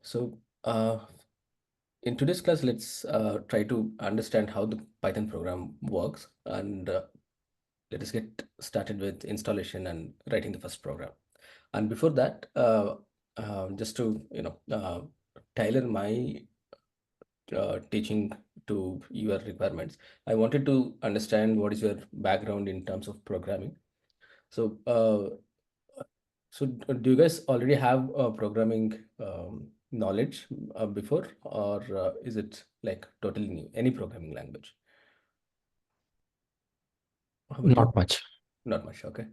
So in today's class, let's try to understand how the Python program works, and let us get started with installation and writing the first program. And before that, just to tailor my teaching to your requirements, I wanted to understand what is your background in terms of programming. So, do you guys already have programming knowledge before, or is it like totally new? Any programming language? How about you? Not much. Not much. Okay.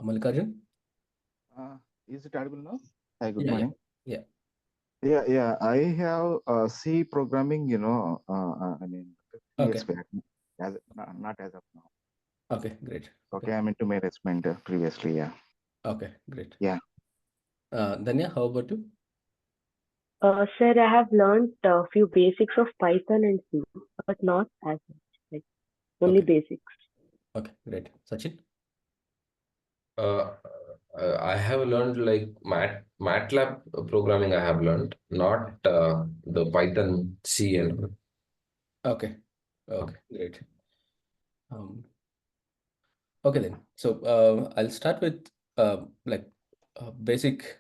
Mallikarjun? Uh, is it audible now? Hi, good Yeah, yeah, morning. yeah. Yeah. I have C programming, I mean, 15 years Okay. back, not as of now. Okay. Great. Okay. Okay, I'm into management previously. Yeah. Okay. Great. Yeah. Danya, how about you? Sir, I have learned a few basics of Python and C, but not as much, like only Okay. basics. Okay. Great. Sachin? Uh, I have learned like MATLAB programming. I have learned, not the Python C and Okay. all. Okay. Great. Um, okay then. So I'll start with like basic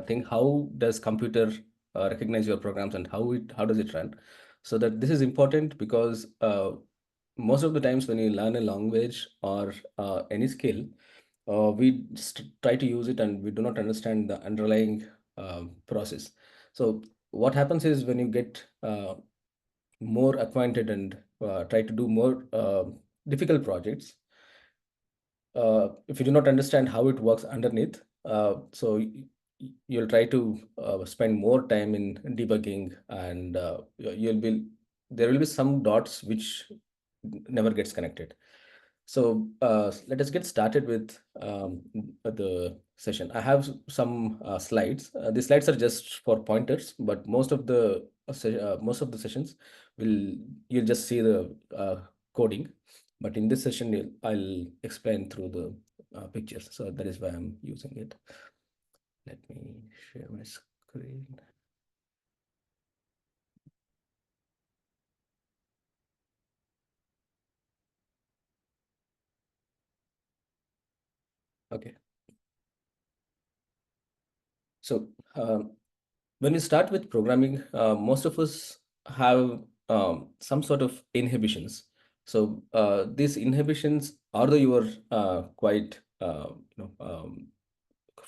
thing. How does computer recognize your programs and how does it run? So that this is important because most of the times when you learn a language or any skill, we just try to use it and we do not understand the underlying process. So what happens is when you get more acquainted and try to do more difficult projects, if you do not understand how it works underneath, you'll try to spend more time in debugging, and you'll be there will be some dots which never gets connected. So let us get started with the session. I have some slides. The slides are just for pointers, but most of the sessions will you'll just see the coding. But in this session, I'll explain through the pictures. So that is why I'm using it. Let me share my screen. Okay. So when we start with programming, most of us have some sort of inhibitions. So these inhibitions, although you are quite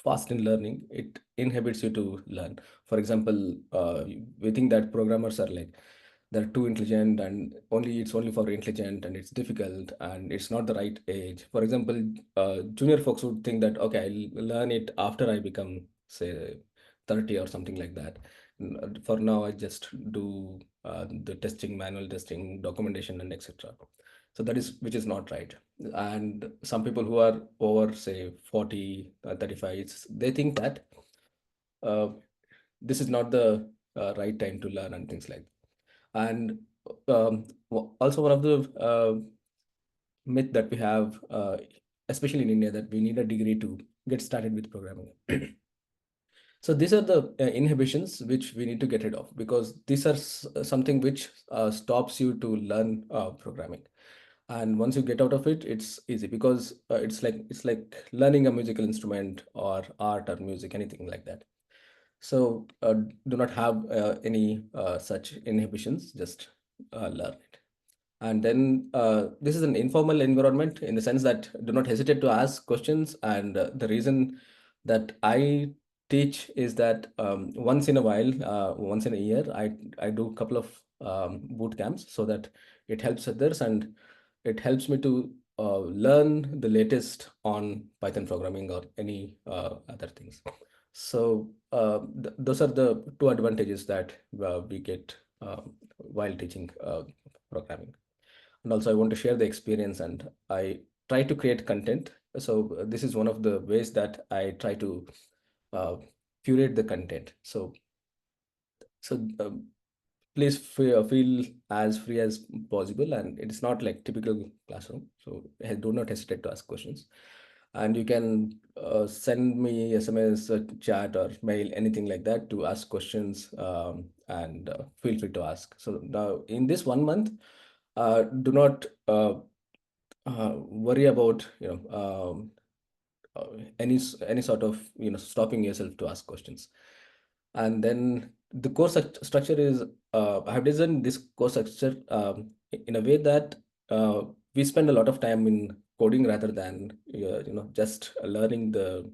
fast in learning, it inhibits you to learn. For example, we think that programmers are like they're too intelligent and it's only for intelligent and it's difficult and it's not the right age. For example, junior folks would think that okay, I'll learn it after I become say 30 or something like that. For now, I just do the testing, manual testing, documentation, and etc. So that is which is not right. And some people who are over say 40, 35, they think that uh, this is not the right time to learn and things like that. And also one of the myth that we have, especially in India, that we need a degree to get started with programming. So these are the inhibitions which we need to get rid of, because these are something which stops you to learn programming. And once you get out of it, it's easy, because it's like learning a musical instrument or art or music, anything like that. So do not have any such inhibitions, just learn it. And then this is an informal environment in the sense that do not hesitate to ask questions. And the reason that I teach is that once in a while, once in a year, I do a couple of boot camps, so that it helps others and it helps me to learn the latest on Python programming or any other things. So those are the two advantages that we get while teaching programming. And also I want to share the experience, and I try to create content. So this is one of the ways that I try to uh, curate the content. So please feel as free as possible, and it's not like typical classroom, so do not hesitate to ask questions. and you can send me SMS, chat, or mail, anything like that, to ask questions, and feel free to ask. So now in this 1 month, do not worry about any sort of stopping yourself to ask questions. And then the course structure is, I have designed this course structure in a way that we spend a lot of time in coding rather than just learning the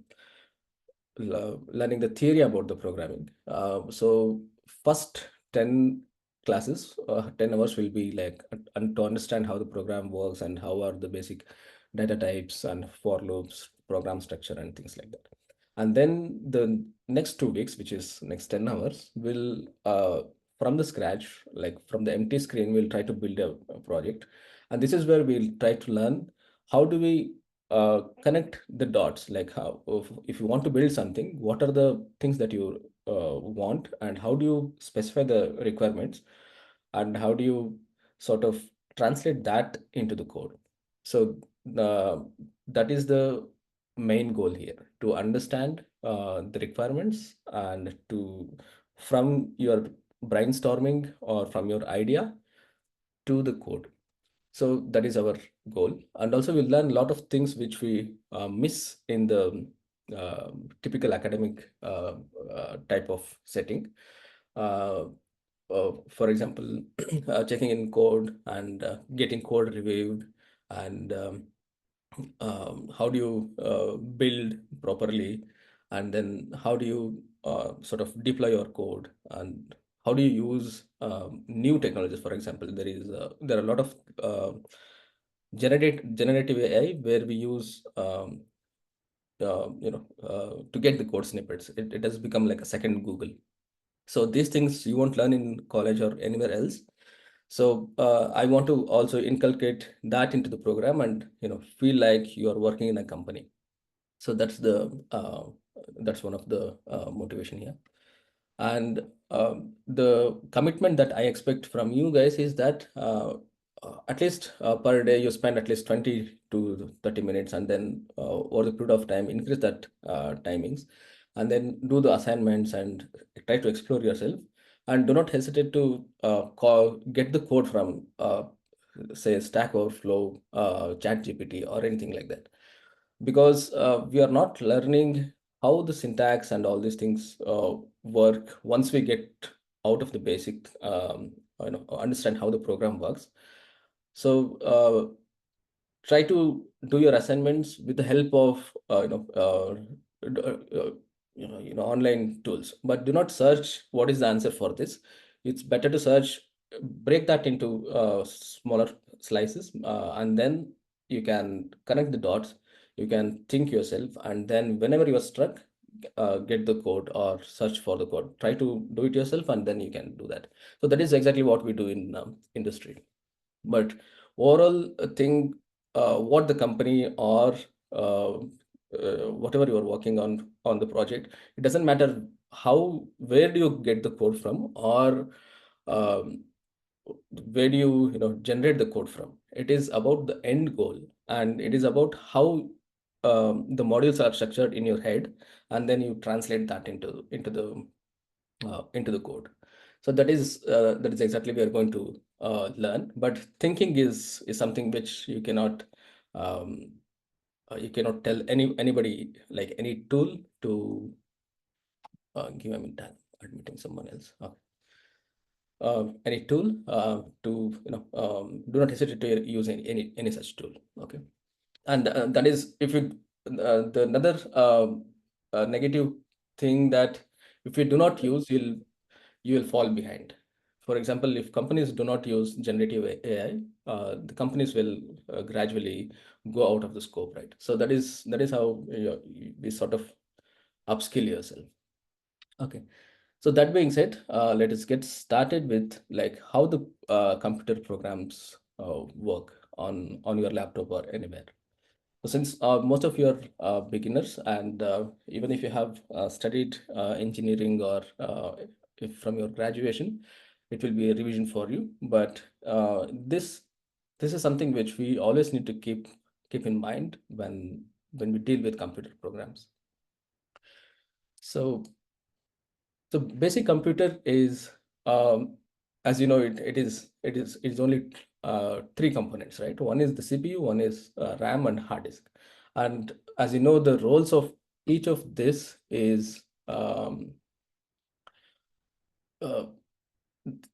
theory about the programming. So first 10 classes, 10 hours will be like to understand how the program works and how are the basic data types and for loops, program structure, and things like that. And then the next 2 weeks, which is next 10 hours, will from the scratch, like from the empty screen, we'll try to build a project. And this is where we'll try to learn how do we connect the dots, like how, if you want to build something, what are the things that you want, and how do you specify the requirements, and how do you sort of translate that into the code. So that is the main goal here, to understand the requirements, and to, from your brainstorming or from your idea to the code. So that is our goal. And also we'll learn a lot of things which we miss in the typical academic type of setting. Uh, for example, checking in code and getting code reviewed, and how do you build properly, and then how do you sort of deploy your code, and how do you use new technologies. For example, there are a lot of generative AI where we use to get the code snippets. It has become like a second Google. So these things you won't learn in college or anywhere else. So I want to also inculcate that into the program, and feel like you are working in a company. So that's one of the motivation here. And the commitment that I expect from you guys is that at least per day you spend at least 20 to 30 minutes, and then over the period of time increase that timings, and then do the assignments and try to explore yourself. And do not hesitate to get the code from say Stack Overflow, Chat GPT, or anything like that, because we are not learning how the syntax and all these things work. Once we get out of the basic, understand how the program works. So try to do your assignments with the help of d- uh, uh, online tools, but do not search what is the answer for this. It's better to search, break that into smaller slices, and then you can connect the dots, you can think yourself, and then whenever you are struck, get the code or search for the code. Try to do it yourself, and then you can do that. So that is exactly what we do in industry. But overall thing, what the company or whatever you are working on the project, it doesn't matter where do you get the code from, or um, where do you generate the code from. It is about the end goal, and it is about how the modules are structured in your head, and then you translate that into the code. So that is exactly we are going to learn. But thinking is something which um, you cannot tell anybody, like any tool to give. I mean, admitting someone else. Okay. Any tool to do not hesitate to use any such tool. Okay. And that is, if you the another negative thing, that if you do not use, you will fall behind. For example, if companies do not use generative AI, the companies will gradually go out of the scope, right? So that is how we sort of upskill yourself. Okay. So that being said, let us get started with like how the computer programs work on your laptop or anywhere. So since most of you are beginners, and even if you have studied engineering, or if from your graduation, it will be a revision for you. But this is something which we always need to keep in mind when when we deal with computer programs. So basic computer is, as you know, it is only three components, right? One is the CPU, one is RAM and hard disk. And as you know, the roles of each of this is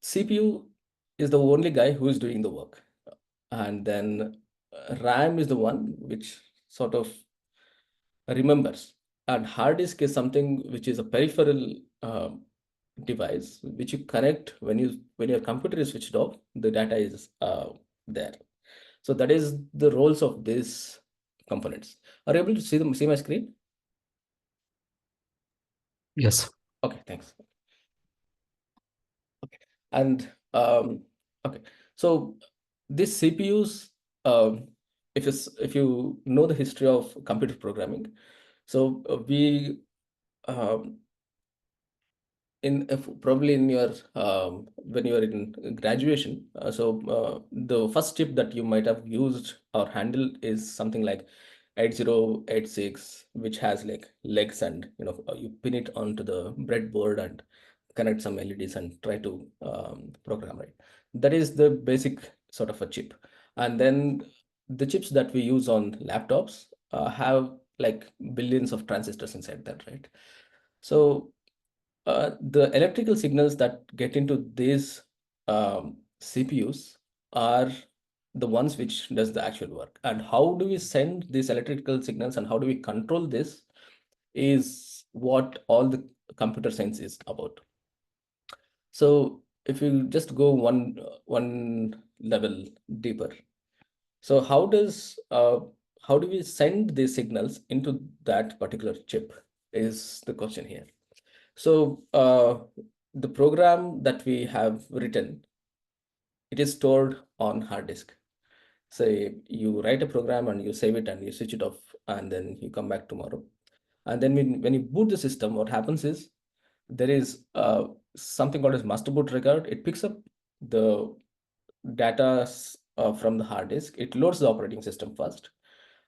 CPU is the only guy who is doing the work, and then RAM is the one which sort of remembers, and hard disk is something which is a peripheral device which you connect when your computer is switched off, the data is there. So that is the roles of these components. Are you able to see my screen? Yes. Okay, thanks. Okay, and okay, so these CPUs, if you know the history of computer programming, so we um, probably in your when you are in graduation, the first chip that you might have used or handled is something like 8086, which has like legs, and you pin it onto the breadboard and connect some LEDs and try to program, right? That is the basic sort of a chip. And then the chips that we use on laptops have like billions of transistors inside that, right? So the electrical signals that get into these CPUs are the ones which does the actual work. And how do we send these electrical signals and how do we control this is what all the computer science is about. So if you just go one level deeper, so how do we send these signals into that particular chip is the question here. So the program that we have written, it is stored on hard disk. Say you write a program and you save it and you switch it off, and then you come back tomorrow. And then when you boot the system, what happens is there is something called as master boot record. It picks up the data from the hard disk. It loads the operating system first.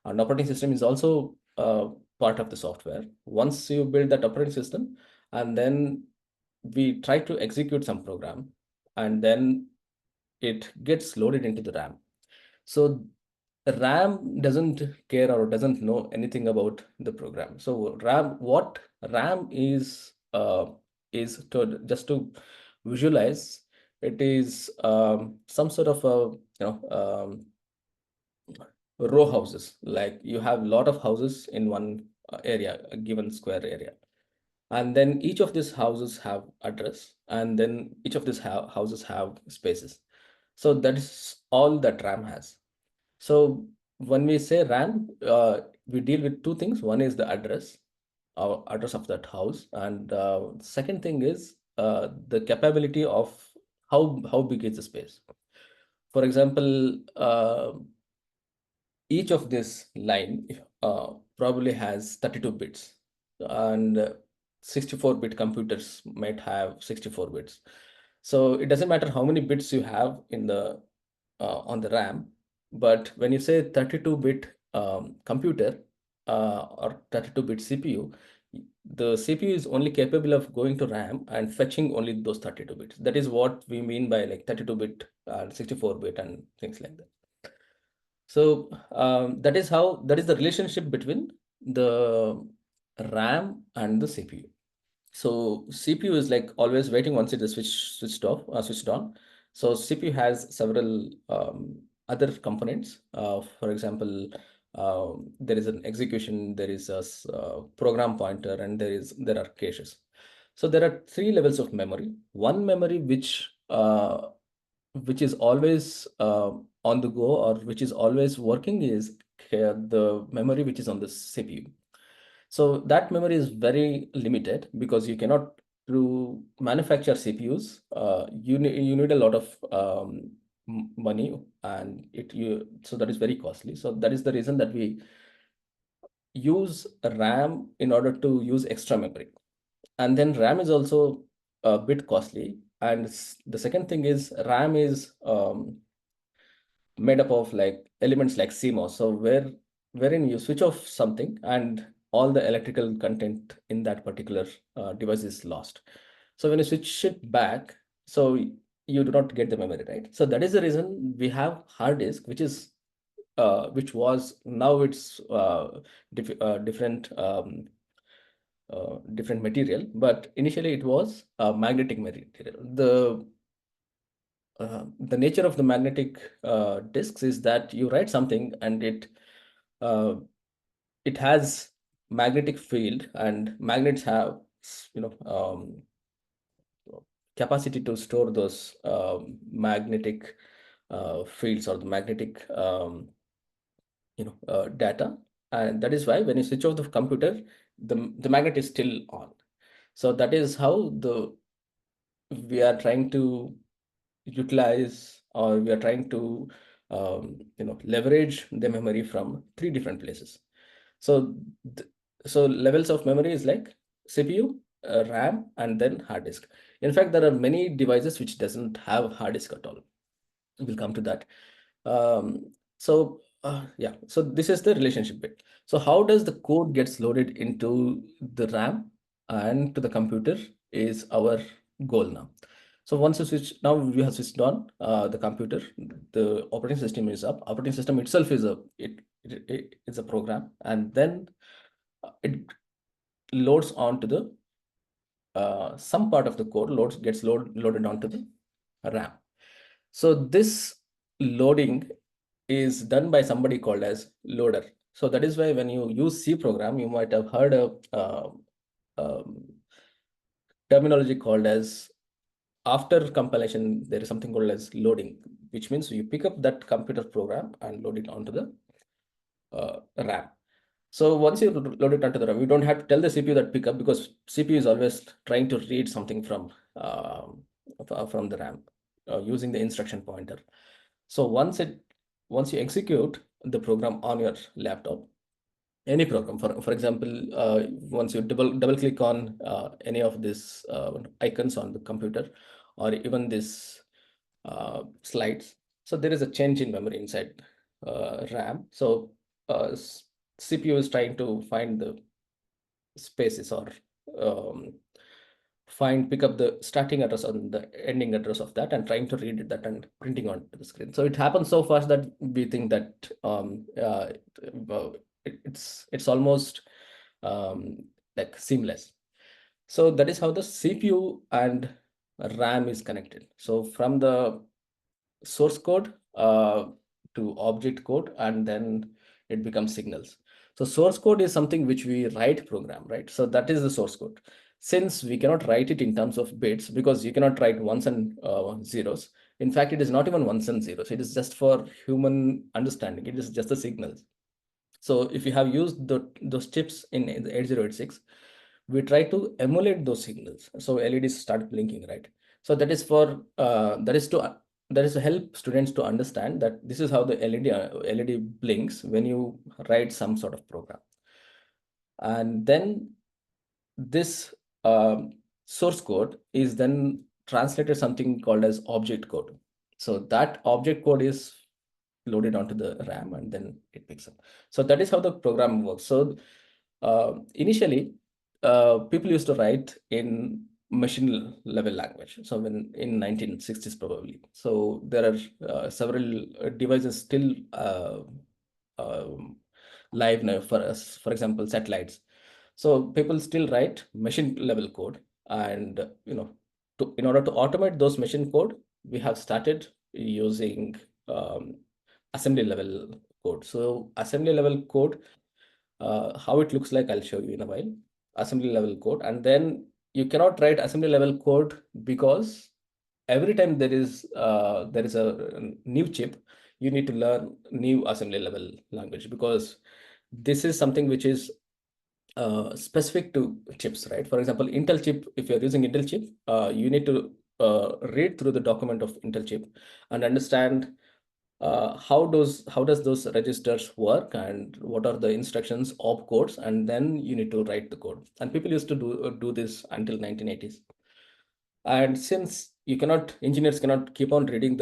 And operating system is also part of the software. Once you build that operating system, and then we try to execute some program, and then it gets loaded into the RAM. So RAM doesn't care or doesn't know anything about the program. So what RAM is to just to visualize, it is some sort of a row houses. Like you have a lot of houses in one area, a given square area. And then each of these houses have address, and then each of these houses have spaces. So that is all that RAM has. So when we say RAM, we deal with two things. One is the address, address of that house, and second thing is the capability of how big is the space. For example, each of this line probably has 32 bits, and 64-bit computers might have 64 bits. So it doesn't matter how many bits you have in the on the RAM, but when you say 32-bit computer or 32-bit CPU, the CPU is only capable of going to RAM and fetching only those 32 bits. That is what we mean by like 32-bit and 64-bit and things like that. So that is the relationship between the RAM and the CPU. So CPU is like always waiting once it is switched off or switched on. So CPU has several other components. For example, there is an execution, there is a program pointer, and there are caches. So there are three levels of memory. One memory which is always on the go or which is always working is the memory which is on the CPU. So that memory is very limited because you cannot to manufacture CPUs. You need a lot of money, and so that is very costly. So that is the reason that we use RAM in order to use extra memory. And then RAM is also a bit costly. And the second thing is RAM is made up of like elements like CMOS. So wherein you switch off something and all the electrical content in that particular device is lost. So when you switch it back, so you do not get the memory, right? So that is the reason we have hard disk, which was now it's different different material, but initially it was magnetic material. The nature of the magnetic disks is that you write something and uh, it has magnetic field, and magnets have capacity to store those magnetic fields or the magnetic data, and that is why when you switch off the computer, the magnet is still on. So that is how we are trying to utilize, or we are trying to leverage the memory from three different places. So so levels of memory is like CPU, RAM, and then hard disk. In fact, there are many devices which doesn't have hard disk at all. We'll come to that. Yeah, so this is the relationship bit. So how does the code gets loaded into the RAM and to the computer is our goal now. So once you switch, now we have switched on the computer, the operating system is up. Operating system itself is it's a program, and then it loads onto the some part of the code gets loaded onto the RAM. So this loading is done by somebody called as loader. So that is why when you use C program, you might have heard a um, terminology called as, after compilation, there is something called as loading, which means you pick up that computer program and load it onto the RAM. So once you load it onto the RAM, you don't have to tell the CPU that pick up, because CPU is always trying to read something from the RAM using the instruction pointer. So once you execute the program on your laptop, any program, for example, once you double click on any of these icons on the computer, or even this slides, so there is a change in memory inside RAM. So CPU is trying to find the spaces, or um, pick up the starting address and the ending address of that, and trying to read that and printing onto the screen. So it happens so fast that we think that it's almost like seamless. So that is how the CPU and RAM is connected. So from the source code to object code, and then it becomes signals. So source code is something which we write program, right? So that is the source code. Since we cannot write it in terms of bits, because you cannot write ones and zeros. In fact, it is not even ones and zeros. It is just for human understanding. It is just the signals. So if you have used those chips in the 8086, we try to emulate those signals. So LEDs start blinking, right? So that is to help students to understand that this is how the LED blinks when you write some sort of program. And then this source code is then translated something called as object code. So that object code is loaded onto the RAM, and then it picks up. So that is how the program works. So initially, people used to write in machine level language. So when in 1960s probably. So there are several devices still um, live now for us. For example, satellites. So people still write machine level code, and in order to automate those machine code, we have started using um, assembly level code. So assembly level code, how it looks like, I'll show you in a while. Assembly level code, and then you cannot write assembly level code, because every time there is a new chip, you need to learn new assembly level language, because this is something which is specific to chips, right? For example, Intel chip, if you're using Intel chip, you need to read through the document of Intel chip and understand how does those registers work, and what are the instructions, opcodes, and then you need to write the code. And people used to do this until 1980s. And since engineers cannot keep on reading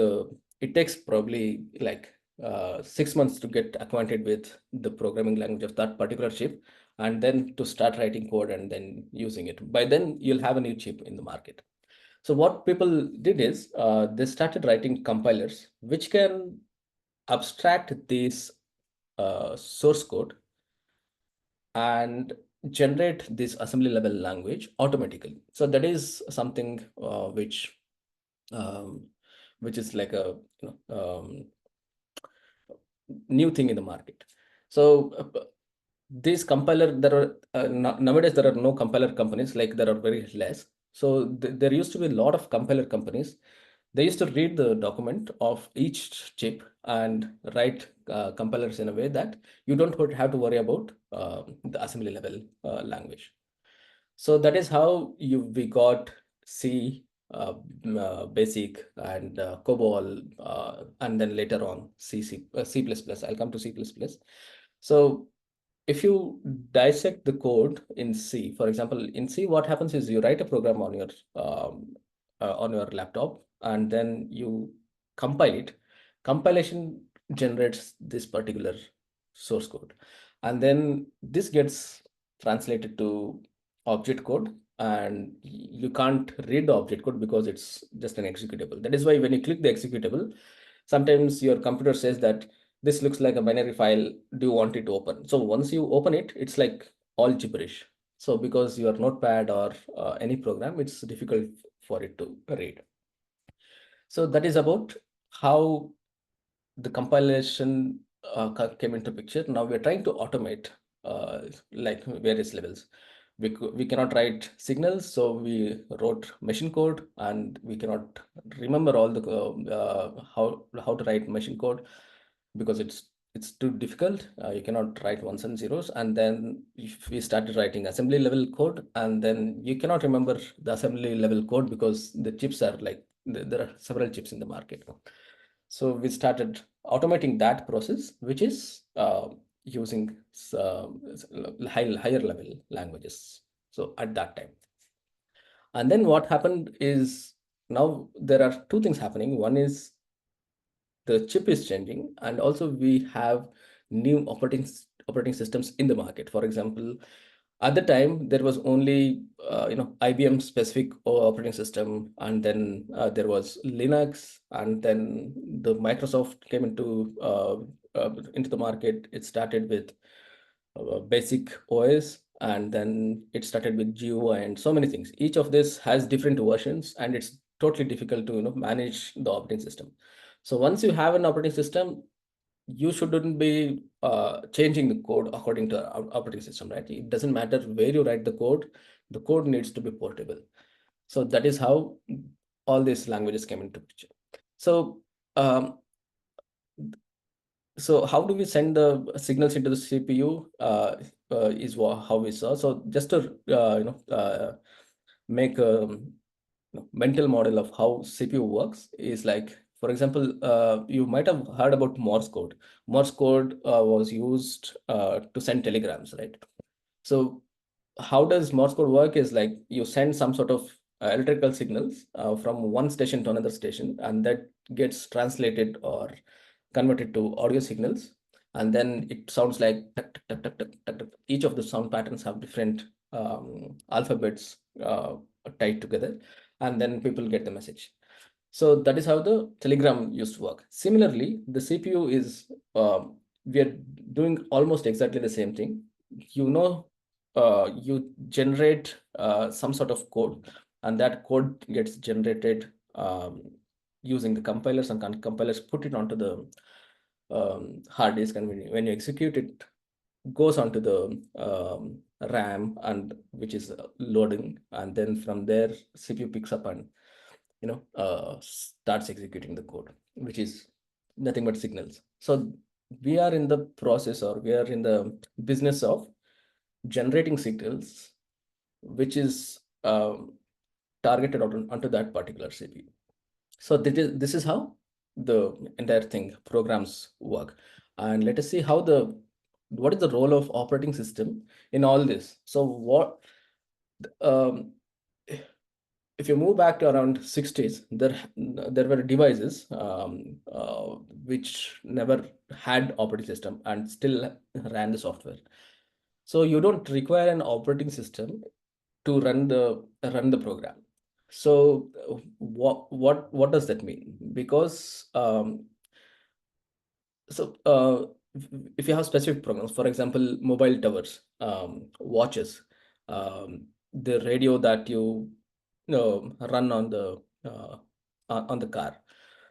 it takes probably like 6 months to get acquainted with the programming language of that particular chip, and then to start writing code and then using it. By then, you'll have a new chip in the market. So what people did is they started writing compilers which can abstract this source code and generate this assembly level language automatically. So that is something um, which is like a new thing in the market. So this compiler, there are nowadays there are no compiler companies, like there are very less. So there used to be a lot of compiler companies. They used to read the document of each chip and write compilers in a way that you don't have to worry about the assembly level language. So that is how we got C, Basic, and COBOL, and then later on C++. I'll come to C++. So if you dissect the code in C, for example, in C, what happens is you write a program on your laptop, and then you compile it. Compilation generates this particular source code, and then this gets translated to object code, and you can't read the object code because it's just an executable. That is why when you click the executable, sometimes your computer says that this looks like a binary file, do you want it to open? So once you open it, it's like all gibberish. So because your notepad or any program, it's difficult for it to read. So that is about how the compilation came into picture. Now we're trying to automate like various levels. We cannot write signals, so we wrote machine code, and we cannot remember all the how to write machine code because it's too difficult. You cannot write ones and zeros. And then if we started writing assembly level code, and then you cannot remember the assembly level code because the chips are like there are several chips in the market. So we started automating that process, which is using higher level languages. So at that time. And then what happened is now there are two things happening. One is the chip is changing, and also we have new operating systems in the market. For example, at the time there was only IBM specific operating system, and then there was Linux, and then the Microsoft came into the market. It started with basic OS, and then it started with GUI and so many things. Each of this has different versions, and it's totally difficult to manage the operating system. So once you have an operating system, you shouldn't be changing the code according to operating system, right? It doesn't matter where you write the code needs to be portable. So that is how all these languages came into picture. So so how do we send the signals into the CPU is how we saw. So just to make a mental model of how CPU works is like, for example, you might have heard about Morse code. Morse code was used to send telegrams, right? So how does Morse code work is like you send some sort of electrical signals from one station to another station, and that gets translated or converted to audio signals, and then it sounds like tuck, tuck, tuck, tuck, tuck, tuck, tuck. Each of the sound patterns have different alphabets tied together, and then people get the message. So that is how the telegram used to work. Similarly, the CPU is we are doing almost exactly the same thing. You generate some sort of code, and that code gets generated using the compilers, and compilers put it onto the hard disk, and when you execute it, goes onto the RAM, and which is loading, and then from there CPU picks up and starts executing the code, which is nothing but signals. So we are in the process, or we are in the business of generating signals, which is targeted onto that particular CPU. So this is how the entire thing programs work. And let us see what is the role of operating system in all this. So what if you move back to around 60s, there were devices which never had operating system and still ran the software. So you don't require an operating system to run the program. So what does that mean? Because if you have specific programs, for example, mobile towers, watches, the radio that you run on the car.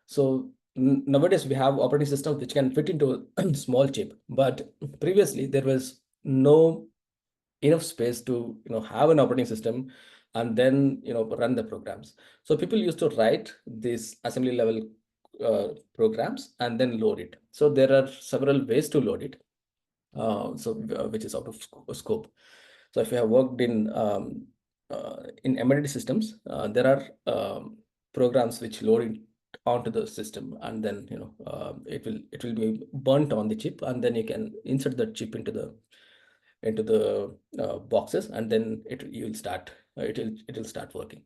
So nowadays we have operating systems which can fit into a small chip, but previously there was no enough space to have an operating system and then run the programs. So people used to write these assembly level programs and then load it. So there are several ways to load it, which is out of scope. So if you have worked in embedded systems, there are programs which load it onto the system, and then it will be burnt on the chip, and then you can insert the chip into the boxes, and then it will start working.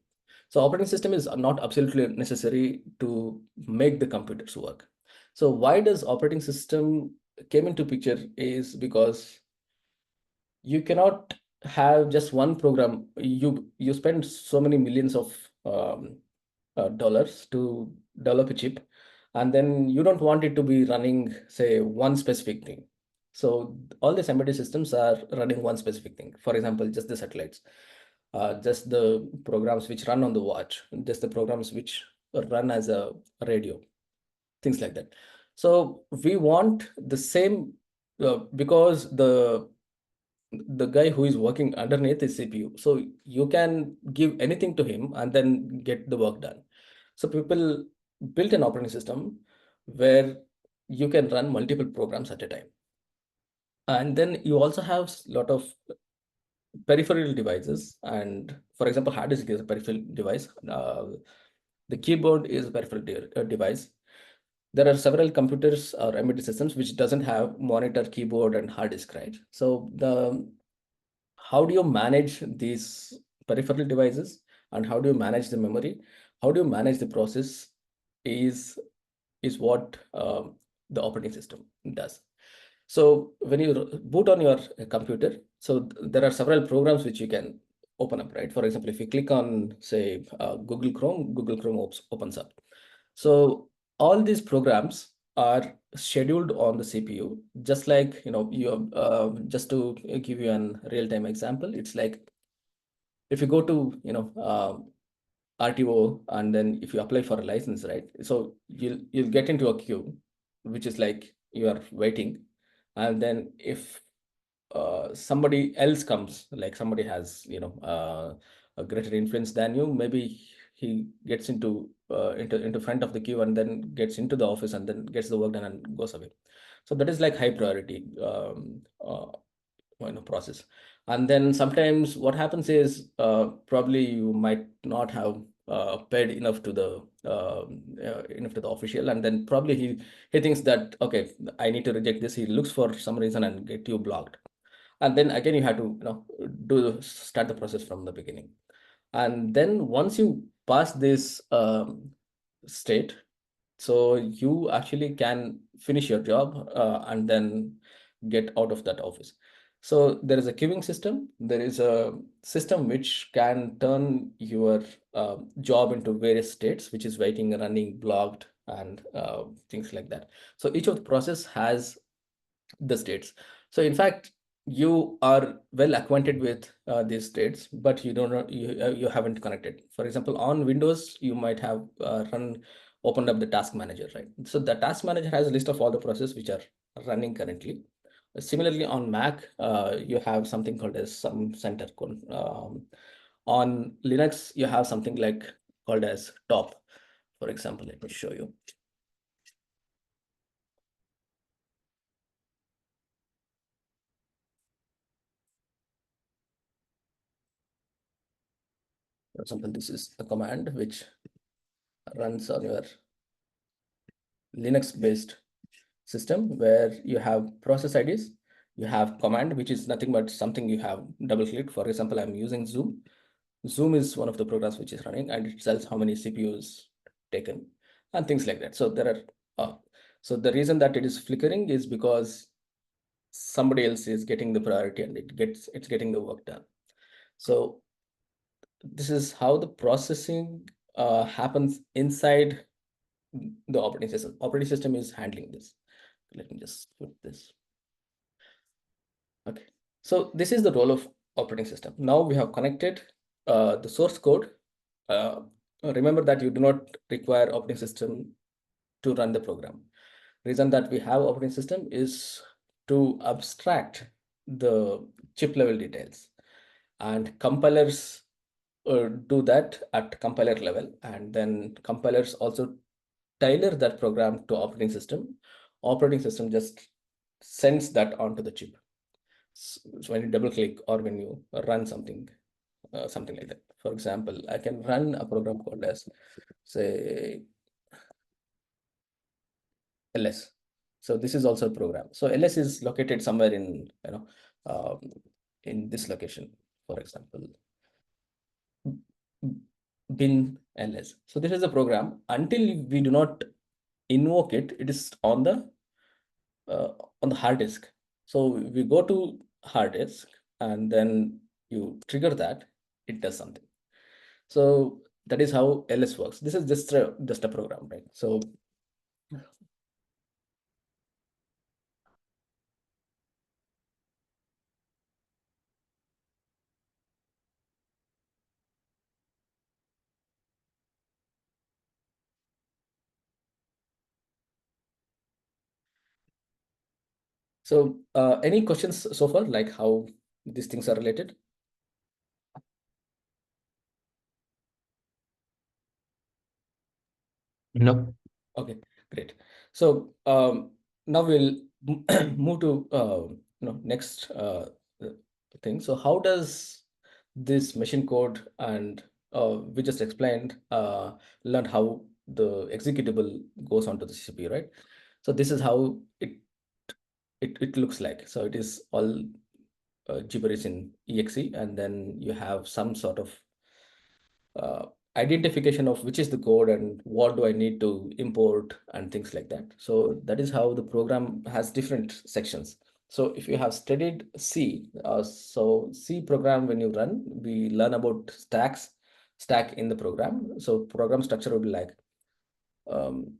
So operating system is not absolutely necessary to make the computers work. So why does operating system came into picture is because you cannot have just one program. You spend so many millions of dollars to develop a chip, and then you don't want it to be running, say, one specific thing. So all these embedded systems are running one specific thing. For example, just the satellites, just the programs which run on the watch, just the programs which run as a radio, things like that. So we want the same, because the guy who is working underneath is CPU. So you can give anything to him and then get the work done. So people built an operating system where you can run multiple programs at a time. And then you also have a lot of peripheral devices. And for example, hard disk is a peripheral device. The keyboard is a peripheral device. There are several computers or embedded systems which doesn't have monitor, keyboard, and hard disk, right? So how do you manage these peripheral devices, and how do you manage the memory? How do you manage the process is what the operating system does. So when you boot on your computer, so there are several programs which you can open up, right? For example, if you click on, say, Google Chrome opens up. So all these programs are scheduled on the CPU, just like, just to give you an real-time example, it's like if you go to, RTO, and then if you apply for a license, right? So you'll get into a queue, which is like you are waiting, and then if somebody else comes, like somebody has a greater influence than you, maybe he gets into front of the queue and then gets into the office and then gets the work done and goes away. So that is like high priority process. And then sometimes what happens is probably you might not have paid enough to the official, and then probably he thinks that, okay, I need to reject this. He looks for some reason and get you blocked, and then again you have to start the process from the beginning. And then once you pass this state, so you actually can finish your job and then get out of that office. So there is a queuing system. There is a system which can turn your job into various states, which is waiting, running, blocked, and things like that. So each of the process has the states. So in fact, you are well acquainted with these states, but you don't know, you haven't connected. For example, on Windows, you might have opened up the task manager, right? So the task manager has a list of all the processes which are running currently. Similarly, on Mac, you have something called as some center. On Linux, you have something like called as top. For example, let me show you. For example, this is a command which runs on your Linux-based system, where you have process IDs, you have command, which is nothing but something you have double-clicked. For example, I'm using Zoom. Zoom is one of the programs which is running, and it tells how many CPUs taken and things like that. So there are so the reason that it is flickering is because somebody else is getting the priority and it's getting the work done. So this is how the processing happens inside the operating system. Operating system is handling this. Let me just put this. Okay, so this is the role of operating system. Now we have connected the source code. Remember that you do not require operating system to run the program. Reason that we have operating system is to abstract the chip level details, and compilers do that at compiler level, and then compilers also tailor that program to operating system. Operating system just sends that onto the chip. So when you double click or when you run something, something like that. For example, I can run a program called as, say, ls. So this is also a program. So ls is located somewhere in, in this location, for example, bin ls. So this is a program. Until we do not invoke it, it is on the hard disk. So we go to hard disk and then you trigger that, it does something. So that is how ls works. This is just a program, right? So any questions so far, like how these things are related? No. Okay, great. So now we'll move to next thing. So how does this machine code and we just explained learn how the executable goes onto the CPU, right? So this is how it looks like. So it is all gibberish in exe, and then you have some sort of identification of which is the code and what do I need to import and things like that. So that is how the program has different sections. So if you have studied C, so C program, when you run, we learn about stack in the program. So program structure would be like,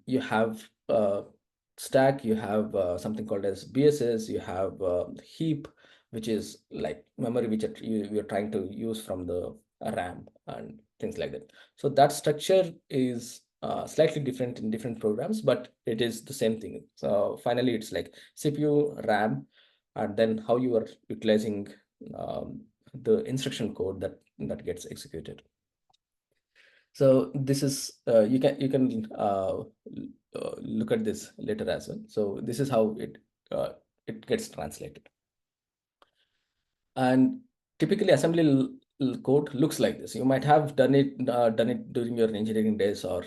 you have stack, you have something called as BSS, you have heap, which is like memory which you're trying to use from the RAM and things like that. So that structure is slightly different in different programs, but it is the same thing. So finally, it's like CPU, RAM, and then how you are utilizing the instruction code that gets executed. So this is you can look at this later as well. So this is how it gets translated. And typically assembly code looks like this. You might have done it during your engineering days, or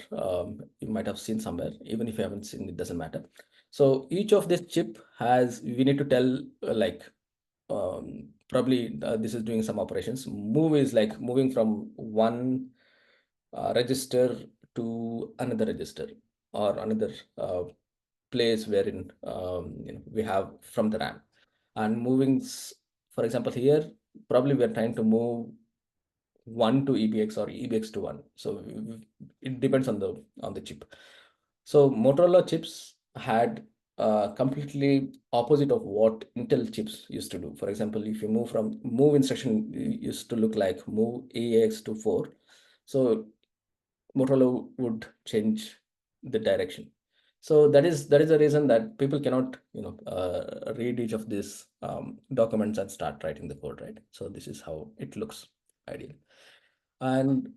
you might have seen somewhere. Even if you haven't seen, it doesn't matter. So each of this chip has, we need to tell probably this is doing some operations. Move is like moving from one register to another register or another place wherein we have from the RAM. And moving, for example, here probably we are trying to move 1 to EBX or EBX to 1. So it depends on the chip. So Motorola chips had completely opposite of what Intel chips used to do. For example, if you move instruction used to look like move AX to 4. So Motorola would change the direction. So that is the reason that people cannot read each of these documents and start writing the code, right? So this is how it looks ideal. And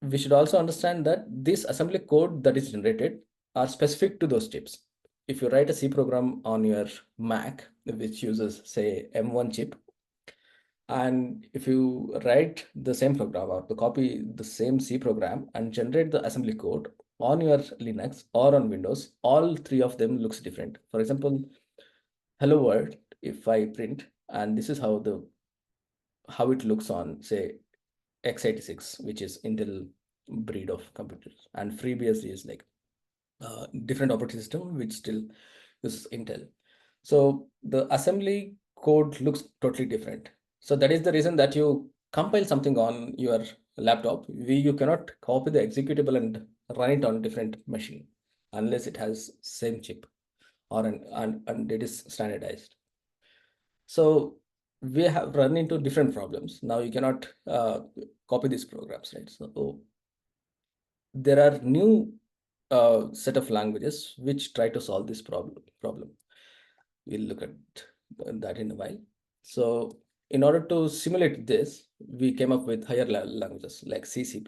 we should also understand that this assembly code that is generated are specific to those chips. If you write a C program on your Mac, which uses, say, M1 chip, and if you write the same program or copy the same C program and generate the assembly code on your Linux or on Windows, all three of them looks different. For example, hello world, if I print, and this is how the how it looks on, say, x86, which is Intel breed of computers, and FreeBSD is like different operating system which still uses Intel. So the assembly code looks totally different. So that is the reason that you compile something on your laptop. You cannot copy the executable and run it on different machine unless it has same chip or and it is standardized. So we have run into different problems. Now you cannot copy these programs, right? So there are new set of languages which try to solve this problem. We'll look at that in a while. So in order to simulate this, we came up with higher level languages like C, C++.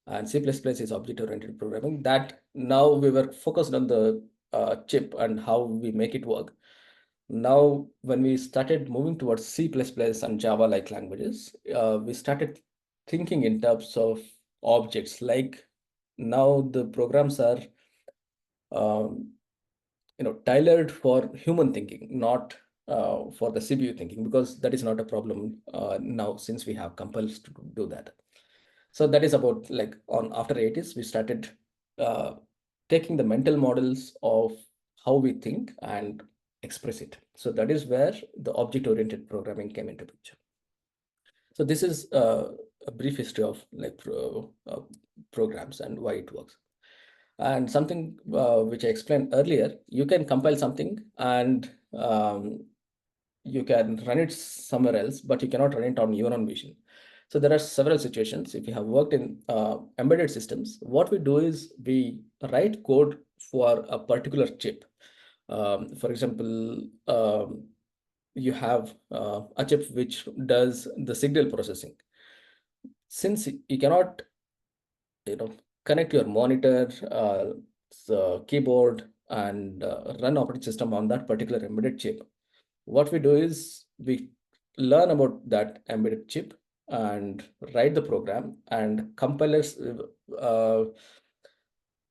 And C++ is object-oriented programming. That now we were focused on the chip and how we make it work. Now, when we started moving towards C++ and Java-like languages, we started thinking in terms of objects. Like now the programs are tailored for human thinking, not for the CPU thinking, because that is not a problem now since we have compilers to do that. So that is about like on after 80s, we started taking the mental models of how we think and express it. So that is where the object-oriented programming came into picture. So this is a brief history of like programs and why it works. And something which I explained earlier, you can compile something and you can run it somewhere else, but you cannot run it on your own machine. So there are several situations. If you have worked in embedded systems, what we do is we write code for a particular chip. For example, you have a chip which does the signal processing. Since you cannot, connect your monitor, keyboard, and run operating system on that particular embedded chip, what we do is we learn about that embedded chip and write the program, and compilers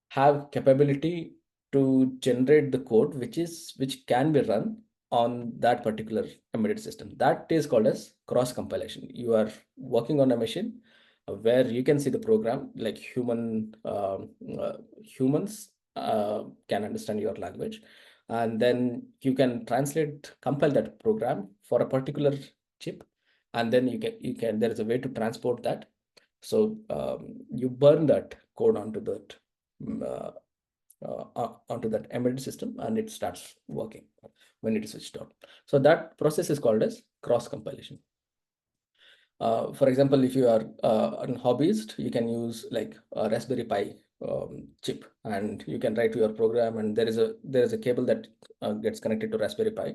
have capability to generate the code which can be run on that particular embedded system. That is called as cross compilation. You are working on a machine where you can see the program like humans can understand your language, and then you can compile that program for a particular chip, and then you can there is a way to transport that. So you burn that code onto that embedded system, and it starts working when it is switched on. So that process is called as cross compilation. For example, if you are a hobbyist, you can use like a Raspberry Pi chip, and you can write your program, and there is a cable that gets connected to Raspberry Pi,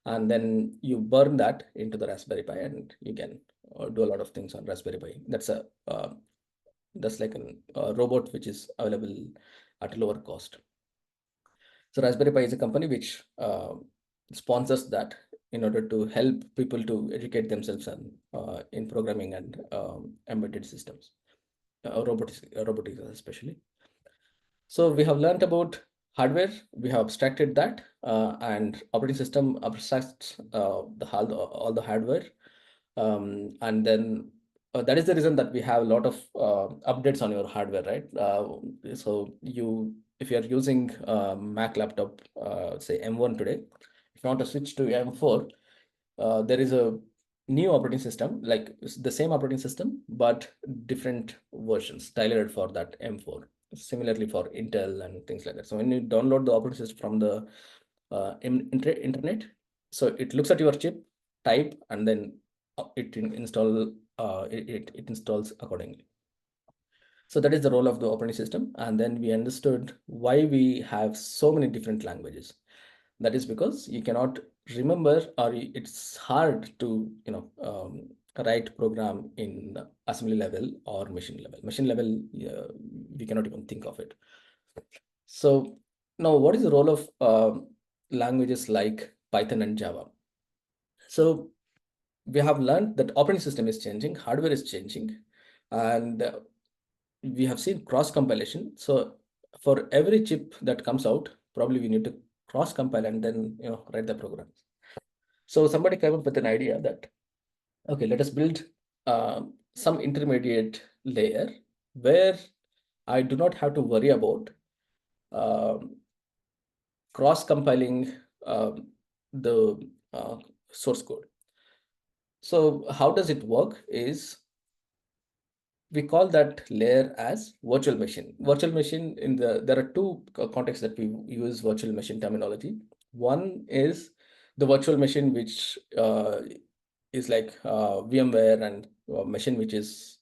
and then you burn that into the Raspberry Pi, and you can do a lot of things on Raspberry Pi. That's like a robot which is available at a lower cost. So Raspberry Pi is a company which sponsors that in order to help people to educate themselves in programming and embedded systems, robotics especially. So we have learned about hardware, we have abstracted that, and operating system abstracts all the hardware. And then that is the reason that we have a lot of updates on your hardware, right? So if you are using Mac laptop, say M1 today, if you want to switch to M4, there is a new operating system, like it's the same operating system, but different versions tailored for that M4. Similarly for Intel and things like that. So when you download the operating system from the internet, so it looks at your chip type, and then it installs accordingly. So that is the role of the operating system. And then we understood why we have so many different languages. That is because you cannot remember, or it's hard to write program in assembly level or machine level. Machine level, we cannot even think of it. So now, what is the role of languages like Python and Java? So we have learned that operating system is changing, hardware is changing, and we have seen cross compilation. So for every chip that comes out, probably we need to cross compile and then write the programs. So somebody came up with an idea that Okay, let us build some intermediate layer where I do not have to worry about um, cross-compiling the source code. So how does it work is we call that layer as virtual machine. Virtual machine there are two contexts that we use virtual machine terminology. One is the virtual machine, which is like VMware and a machine which is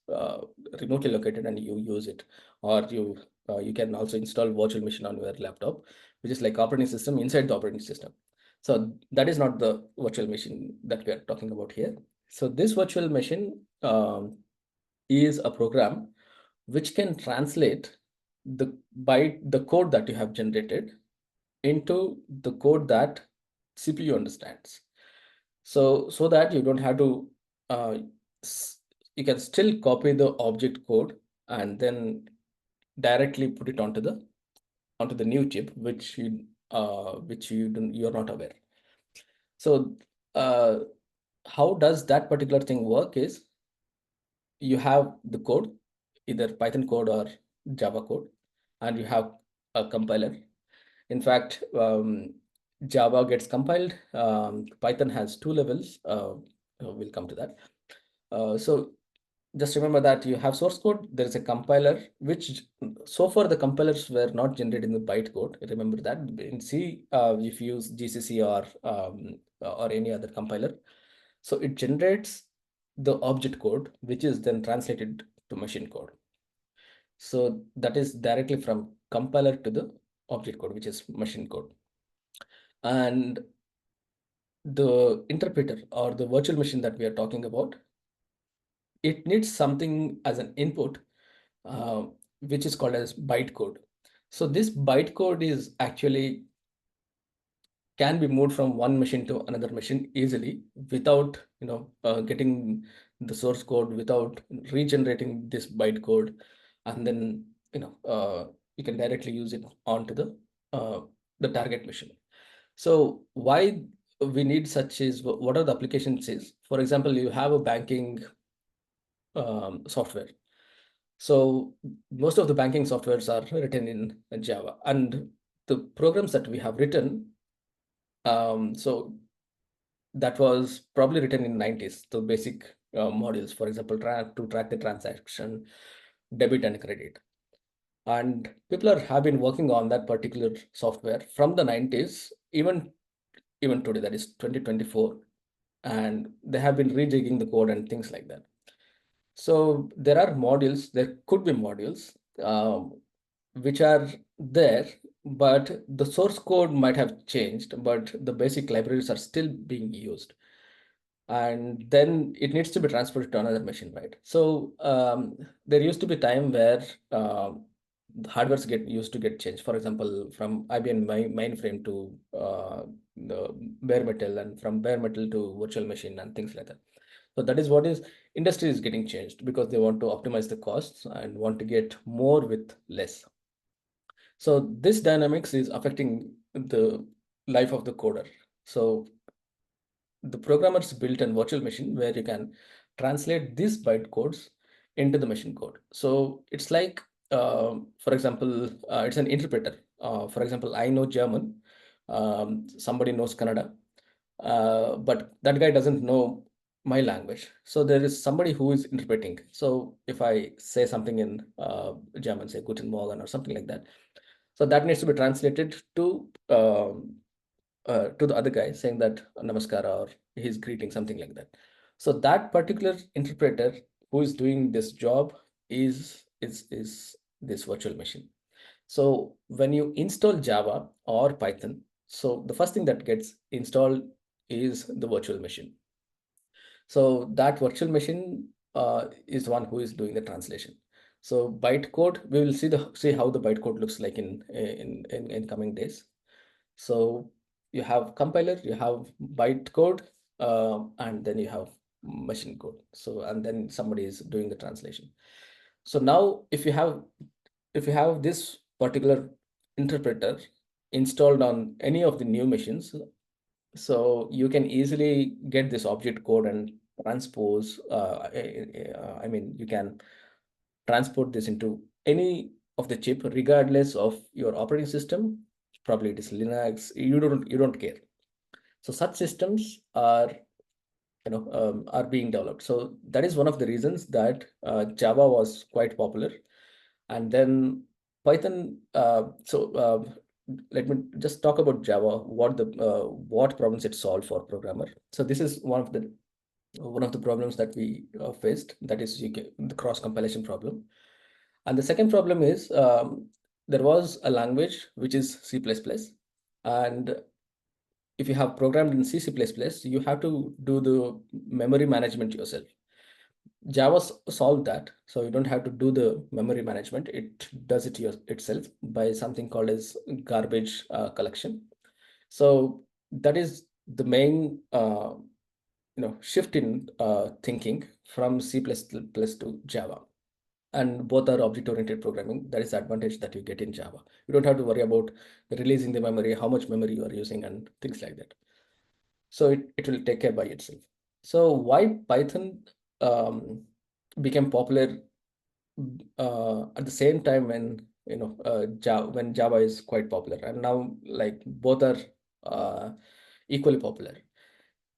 remotely located and you use it, or you can also install virtual machine on your laptop, which is like operating system inside the operating system. So that is not the virtual machine that we are talking about here. So this virtual machine is a program which can translate the code that you have generated into the code that CPU understands. So that you don't have to, uh, you can still copy the object code and then directly put it onto the new chip, which you're not aware. So how does that particular thing work is you have the code, either Python code or Java code, and you have a compiler. In fact, Java gets compiled. Python has two levels. We'll come to that. So just remember that you have source code. There is a compiler, which so far the compilers were not generated in the bytecode. Remember that in C, if you use GCC or any other compiler, so it generates the object code, which is then translated to machine code. So that is directly from compiler to the object code, which is machine code. And the interpreter or the virtual machine that we are talking about, it needs something as an input, uh, which is called as bytecode. So this bytecode is actually can be moved from one machine to another machine easily without getting the source code, without regenerating this bytecode, and then you can directly use it onto the target machine. So why we need such is, what are the applications is, for example, you have a banking software. So most of the banking softwares are written in Java, and the programs that we have written, so that was probably written in 90s, the basic modules, for example, to track the transaction, debit and credit. And people have been working on that particular software from the 90s, even today, that is 2024, and they have been rejigging the code and things like that. So there could be modules which are there, but the source code might have changed, but the basic libraries are still being used. And then it needs to be transferred to another machine, right? So there used to be time where the hardwares used to get changed. For example, from IBM mainframe to the bare metal, and from bare metal to virtual machine and things like that. So that is what is industry is getting changed, because they want to optimize the costs and want to get more with less. So this dynamics is affecting the life of the coder. So the programmers built a virtual machine where you can translate these byte codes into the machine code. So it's like, for example, it's an interpreter. For example, I know German, somebody knows Kannada, but that guy doesn't know my language. So there is somebody who is interpreting. So if I say something in German, say Guten Morgen or something like that, so that needs to be translated to the other guy, saying that namaskar or his greeting, something like that. So that particular interpreter who is doing this job is this virtual machine. So when you install Java or Python, so the first thing that gets installed is the virtual machine. So that virtual machine is one who is doing the translation. So bytecode, we will see how the bytecode looks like in coming days. So you have compiler, you have bytecode, and then you have machine code. So and then somebody is doing the translation. So now if you have this particular interpreter installed on any of the new machines, so you can easily get this object code and transpose, I mean, you can transport this into any of the chip, regardless of your operating system. Probably it is Linux. You don't care. So such systems are being developed. So that is one of the reasons that Java was quite popular. And then Python. Let me just talk about Java. What problems it solved for programmer. So this is one of the problems that we faced. That is the cross compilation problem. And the second problem is there was a language which is C++, and if you have programmed in C++, you have to do the memory management yourself. Java solved that, so you don't have to do the memory management. It does it itself by something called as garbage collection. So that is the main shift in thinking from C++ to Java. And both are object-oriented programming. That is the advantage that you get in Java. You don't have to worry about releasing the memory, how much memory you are using, and things like that. So it will take care by itself. So why Python became popular at the same time when Java is quite popular, and now like both are equally popular.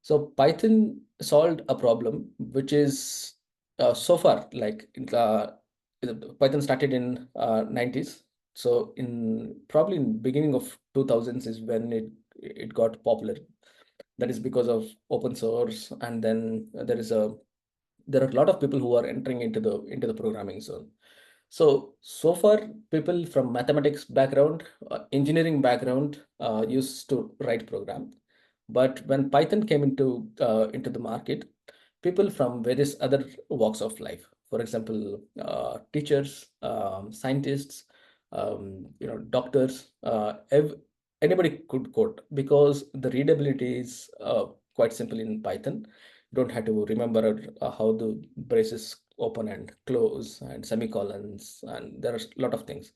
So Python solved a problem which is so far like Python started in 90s. So in probably in beginning of 2000s is when it got popular. That is because of open source, and then there are a lot of people who are entering into the programming zone. So far, people from mathematics background, engineering background used to write program. But when Python came into the market, people from various other walks of life, for example, teachers, scientists, doctors, anybody could code because the readability is quite simple in Python. You don't have to remember how the braces open and close and semicolons, and there are a lot of things.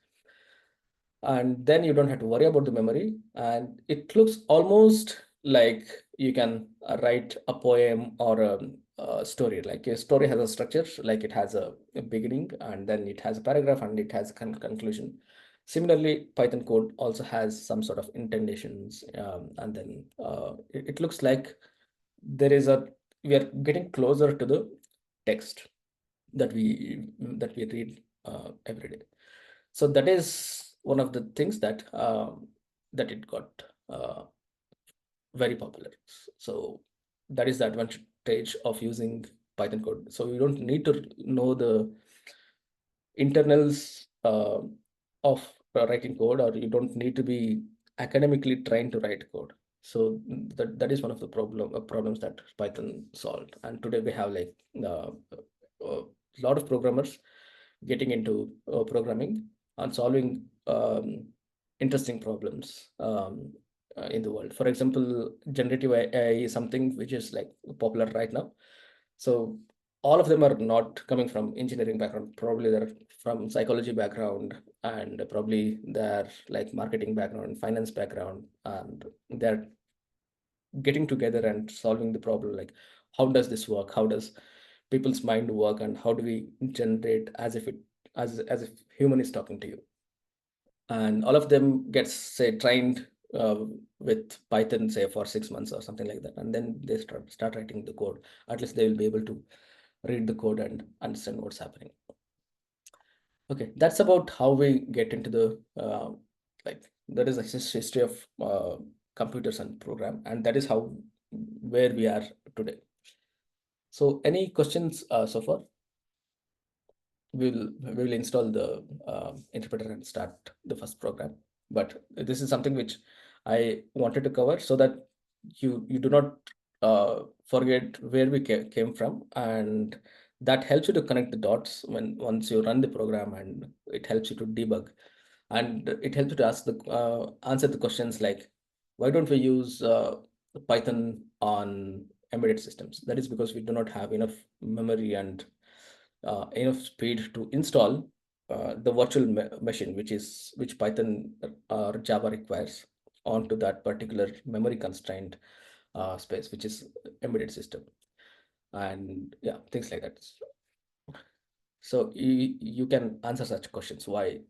And then you don't have to worry about the memory, and it looks almost like you can write a poem or a story. Like a story has a structure, like it has a beginning, and then it has a paragraph, and it has a conclusion. Similarly, Python code also has some sort of indentations, and then it looks like we are getting closer to the text that we read every day. So that is one of the things that it got uh, very popular. So that is the advantage of using Python code. So you don't need to know the internals of writing code, or you don't need to be academically trained to write code. So that is one of the problems that Python solved. And today we have like a lot of programmers getting into programming and solving interesting problems in the world. For example, generative AI is something which is like popular right now. So all of them are not coming from engineering background. Probably they're from psychology background, and probably they're like marketing background, finance background, and they're getting together and solving the problem. Like, how does this work? How does people's mind work, and how do we generate as if human is talking to you? And all of them gets say trained with Python, say for 6 months or something like that, and then they start writing the code. At least they will be able to read the code and understand what's happening. Okay, that's about how we get into the like that is a history of computers and program, and that is how where we are today. So any questions so far? We will install the interpreter and start the first program. But this is something which I wanted to cover so that you do not forget where we came from, and that helps you to connect the dots once you run the program, and it helps you to debug, and it helps you to answer the questions like, why don't we use Python on embedded systems? That is because we do not have enough memory and enough speed to install the virtual machine, which Python or Java requires onto that particular memory constrained space, which is embedded system. and yeah, things like that. So you can answer such questions, why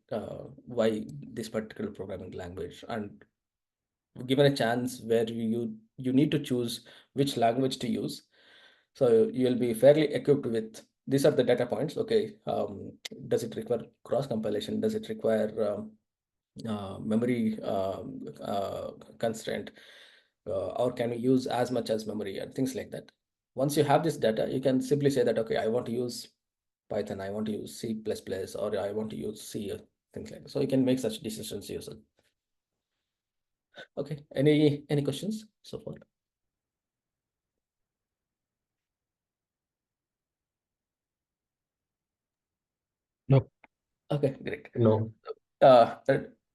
this particular programming language, and given a chance where you need to choose which language to use. So you'll be fairly equipped with these are the data points. Okay, does it require cross compilation? Does it require memory constraint, or can we use as much as memory and things like that? Once you have this data, you can simply say that, okay, I want to use Python, I want to use C++, or I want to use C, things like that. So you can make such decisions yourself. Okay, any questions so far? No. Okay, great. No. Do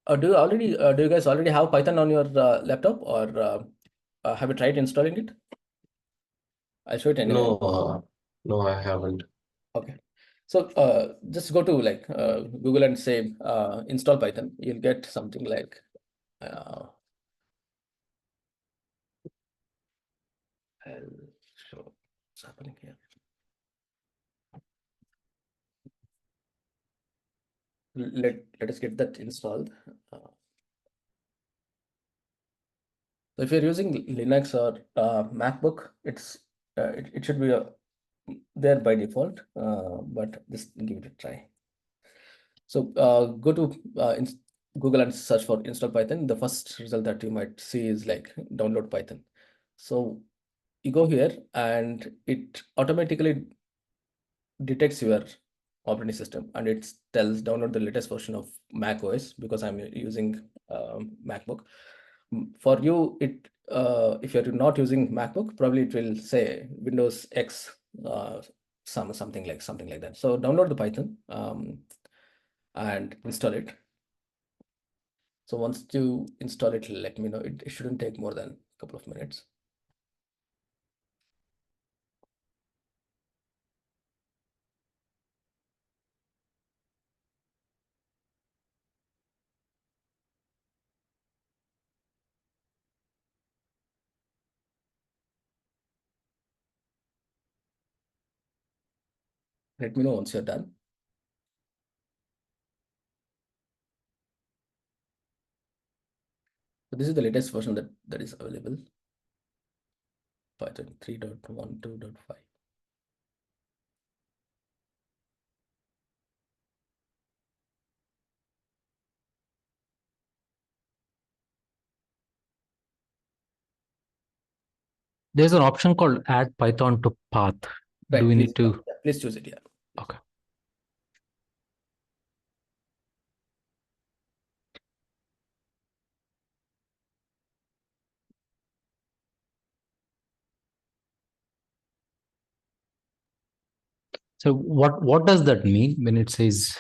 you guys already have Python on your laptop, or have you tried installing it? I'll show it anyway. No, I haven't. Okay. So just go to like Google and say install Python. You'll get something like I'll show what's happening here. Let us get that installed. So if you're using Linux or MacBook, it should be there by default, but just give it a try. So go to Google and search for install Python. The first result that you might see is like download Python. So you go here and it automatically detects your operating system, and it tells download the latest version of Mac OS because I'm using MacBook. For you, if you're not using MacBook, probably it will say Windows X, something like that. So download the Python and install it. So once you install it, let me know. It shouldn't take more than a couple of minutes. Let me know once you're done. So this is the latest version that is available. Python 3.12.5. There's an option called add Python to path. Right, Do we please, need to? yeah, please choose it. Yeah. Okay. So what does that mean when it says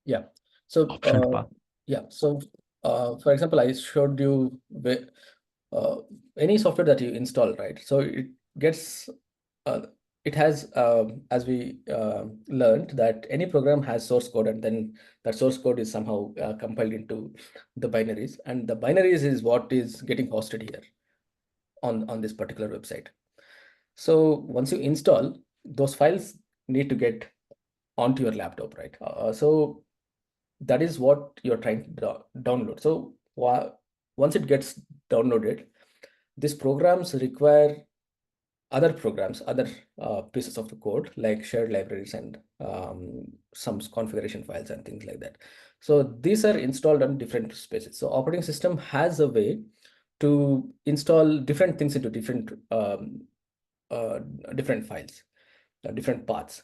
Yeah. So option path? yeah. So for example, I showed you any software that you install, right? So it gets it has as we learned that any program has source code, and then that source code is somehow compiled into the binaries, and the binaries is what is getting hosted here on this particular website. So once you install, those files need to get onto your laptop, right? So that is what you're trying to download. So once it gets downloaded, these programs require other programs, other pieces of the code like shared libraries and some configuration files and things like that. So these are installed on different spaces. So operating system has a way to install different things into different different files, different paths.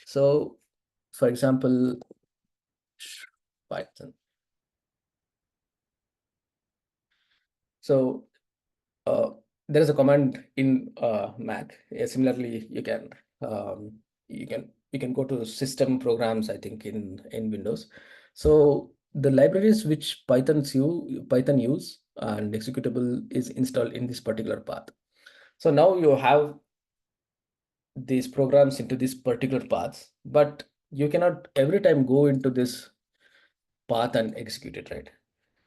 So for example, Python. So there is a command in Mac. Similarly, you can go to system programs, I think, in Windows. So the libraries which Python use and executable is installed in this particular path. So now you have these programs into these particular paths, but you cannot every time go into this path and execute it, right?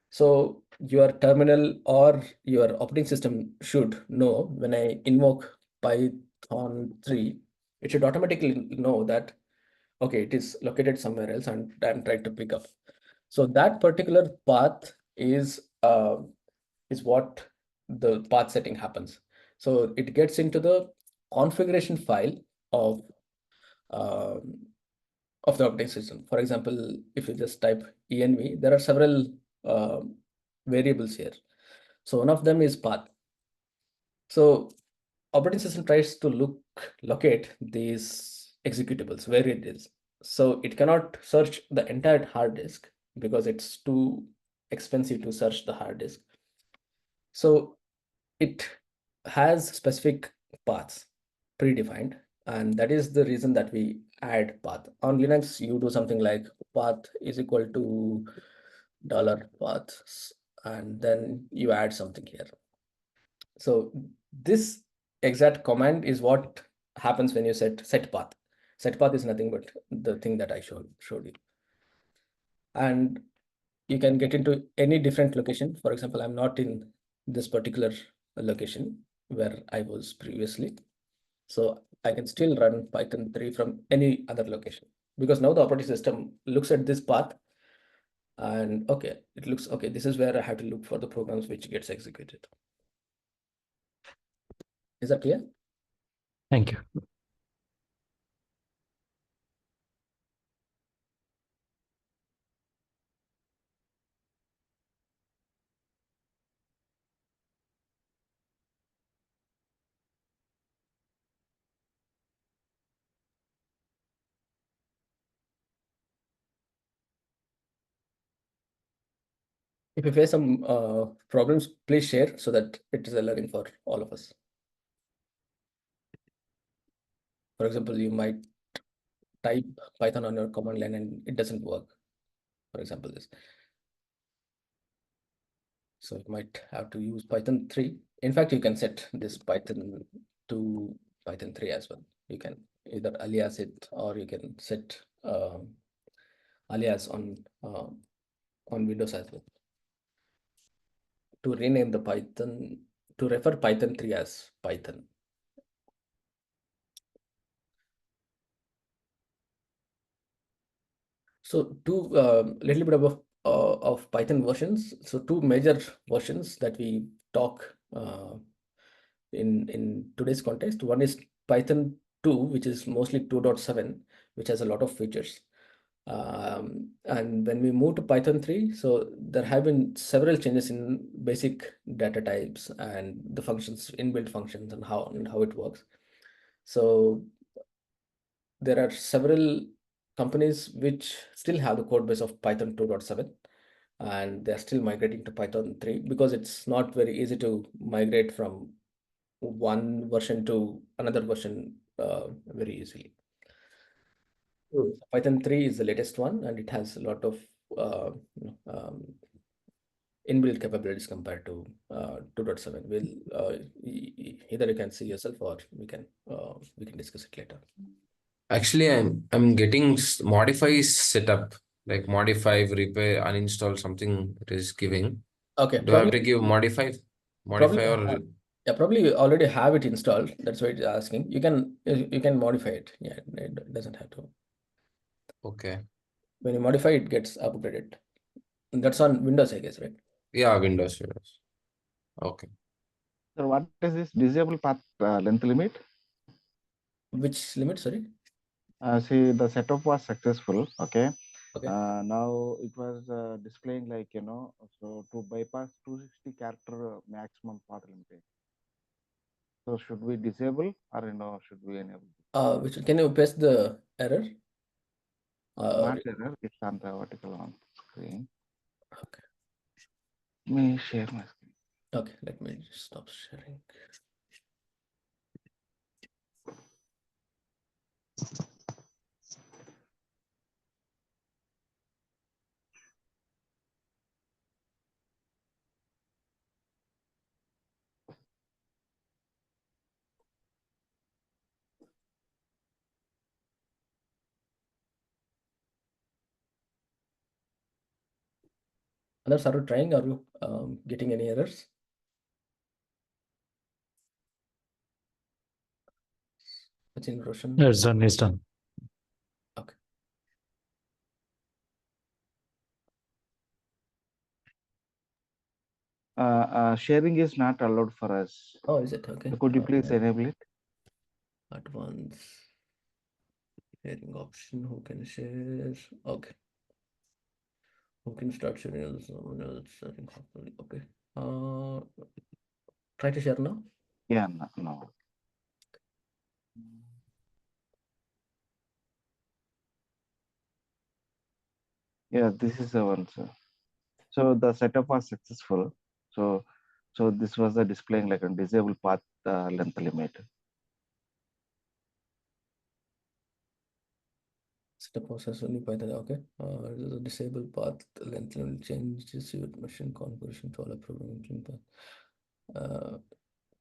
So your terminal or your operating system should know when I invoke Python 3, it should automatically know that, okay, it is located somewhere else and I'm trying to pick up. So that particular path is what the path setting happens. So it gets into the configuration file of um, the operating system. For example, if you just type env, there are several variables here. So one of them is path. So operating system tries to locate these executables where it is. So it cannot search the entire hard disk because it's too expensive to search the hard disk. So it has specific paths predefined, and that is the reason that we add path. On Linux, you do something like path is equal to $paths, and then you add something here. So this exact command is what happens when you set path. Set path is nothing but the thing that I showed you. And you can get into any different location. For example, I'm not in this particular location where I was previously. So I can still run Python 3 from any other location, because now the operating system looks at this path and okay, it looks okay, this is where I have to look for the programs which gets executed. Is that clear? Thank you. If you face some problems, please share so that it is a learning for all of us. For example, you might type Python on your command line and it doesn't work. For example, this. So you might have to use Python 3. In fact, you can set this Python to Python 3 as well. You can either alias it, or you can set alias on Windows as well to rename the Python, to refer Python 3 as Python. So two little bit of Python versions. So two major versions that we talk in today's context. One is Python 2, which is mostly 2.7, which has a lot of features. And when we move to Python 3, so there have been several changes in basic data types and the functions, inbuilt functions, and how it works. So there are several companies which still have the code base of Python 2.7, and they're still migrating to Python 3 because it's not very easy to migrate from one version to another version very easily. Python 3 is the latest one, and it has a lot of inbuilt capabilities compared to 2.7. Either you can see yourself, or we can discuss it later. Actually, I'm getting modify setup, like modify, repair, uninstall something it is giving. Okay, Do I have to give modify or yeah, probably you already have it installed. That's why it's asking. You can modify it. Yeah, it doesn't have to. okay? When you modify, it gets upgraded. And that's on Windows, I guess, right? Yeah, Windows. Okay. So what is this disable path length limit? Which limit? Sorry. See, the setup was successful. Okay. Okay. Now it was displaying like, so to bypass 260 character maximum path limit. So should we disable, or should we enable? Which can you paste the error? Not error. It's on the vertical on screen. Okay. Let me share my screen. Okay, let me stop sharing. Others, are you trying? Are you getting any errors? It's in Roshan. It's done. It's done. Okay. Sharing is not allowed for us. Oh, is it? Okay. So could you please enable it? Advanced sharing option. Who can share? Okay. Who can start sharing? Okay. Try to share now. Yeah, no. Yeah, this is the one, sir. So the setup was successful. So this was the displaying like a disable path length limit. Set a process only Python. Okay. The disable path length limit changes your machine configuration to all programming path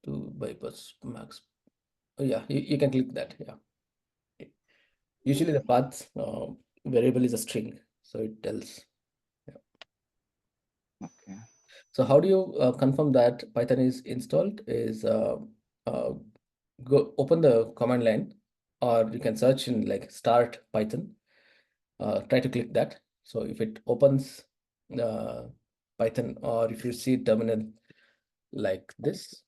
to bypass max. Oh, yeah, you can click that. Yeah. Usually the path variable is a string, so it tells. Yeah. Okay. So how do you confirm that Python is installed? Is go open the command line, or you can search in like start Python. Try to click that. So if it opens Python, or if you see terminal like this,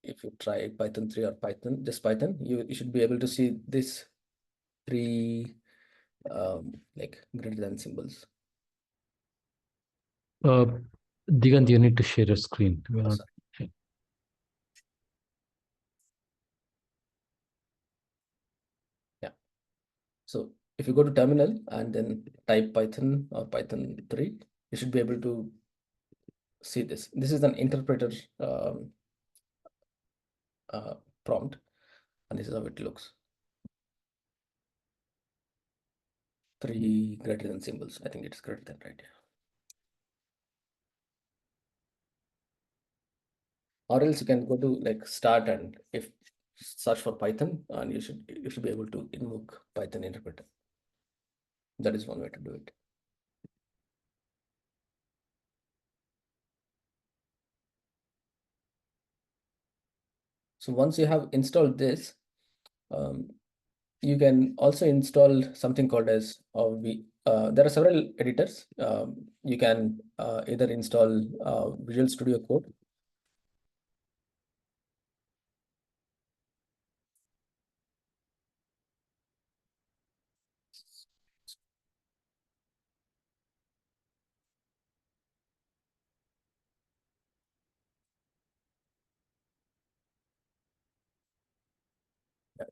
if you try Python 3 or Python, just Python, you should be able to see this three like greater than symbols. Digant, you need to share your screen. We're not- Sorry. Yeah. So if you go to terminal and then type Python or Python 3, you should be able to see this. This is an interpreter prompt, and this is how it looks. Three greater than symbols. I think it's greater than, right? Or else you can go to like start and if search for Python, and you should be able to invoke Python interpreter. That is one way to do it. So once you have installed this, you can also install something called as there are several editors. You can either install Visual Studio Code.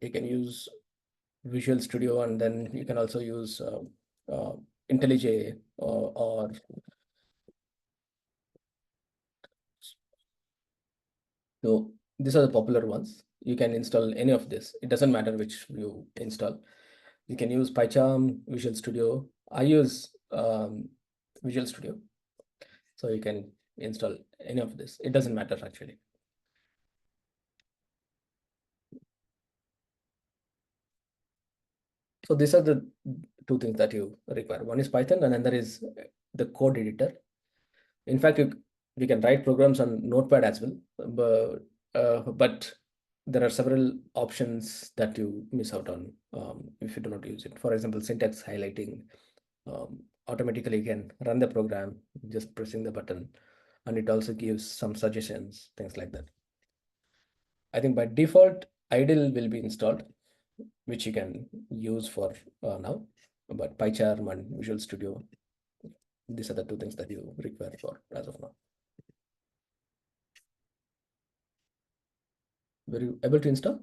You can use Visual Studio, and then you can also use IntelliJ or so these are the popular ones. You can install any of this. It doesn't matter which you install. You can use PyCharm, Visual Studio. I use Visual Studio. So you can install any of this. It doesn't matter actually. So these are the two things that you require. One is Python, and another is the code editor. In fact, we can write programs on Notepad as well, but there are several options that you miss out on if you do not use it. For example, syntax highlighting. Automatically you can run the program just pressing the button, and it also gives some suggestions, things like that. I think by default, idle will be installed, which you can use for now, but PyCharm and Visual Studio, these are the two things that you require for as of now. Were you able to install?